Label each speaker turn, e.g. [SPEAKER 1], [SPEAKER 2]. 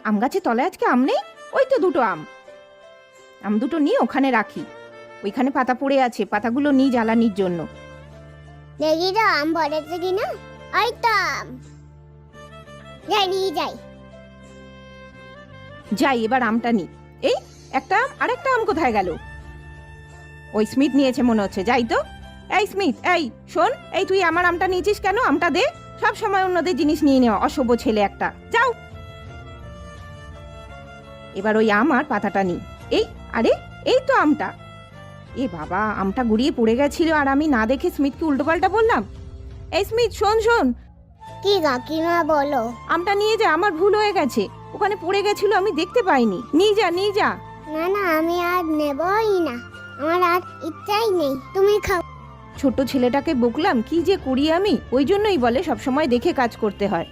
[SPEAKER 1] আম গাছের তলায় আজকে আম নেই? ওই তো দুটো আম। আম দুটো নিয়ে ওখানে রাখি। ওইখানে পাতা পড়ে আছে, পাতাগুলো নিই জ্বালানির জন্য।
[SPEAKER 2] দেখি তো আম পড়েছে কিনা। ওই তো আম। যাই নিয়ে যাই।
[SPEAKER 1] যাই, এবার আমটা নি। এই একটা আম, আরেকটা আম কোথায় গেল? ওই স্মিথ নিয়েছে মনে হচ্ছে। যাই তো। এই স্মিথ, এই শোন, এই তুই আমার আমটা নিয়েছিস কেন? আমটা দে। সব সময় অন্যদের জিনিস নিয়ে নেওয়া, অসভ্য ছেলে একটা। যাও। এবার ওই আম আর পাতাটা নি। এই, আরে এই তো আমটা। এ বাবা, আমটা গুড়িয়ে পড়ে গেছিল আর আমি না দেখে স্মিথকে উল্টোপাল্টা বললাম। এই স্মিথ, শোন শোন,
[SPEAKER 2] কি কাকিমা বলো?
[SPEAKER 1] আমটা নিয়ে যা, আমার ভুল হয়ে গেছে। ওখানে পড়ে গেছিল, আমি দেখতে পাইনি। নিয়ে যা, নিয়ে যা।
[SPEAKER 2] না না, আমি আর নেবই না। আমার আর ইচ্ছাই নেই, তুমি খাও।
[SPEAKER 1] ছোট ছেলেটাকে বকলাম, কি যে করি আমি। ওই জন্যই বলে সবসময় দেখে কাজ করতে হয়।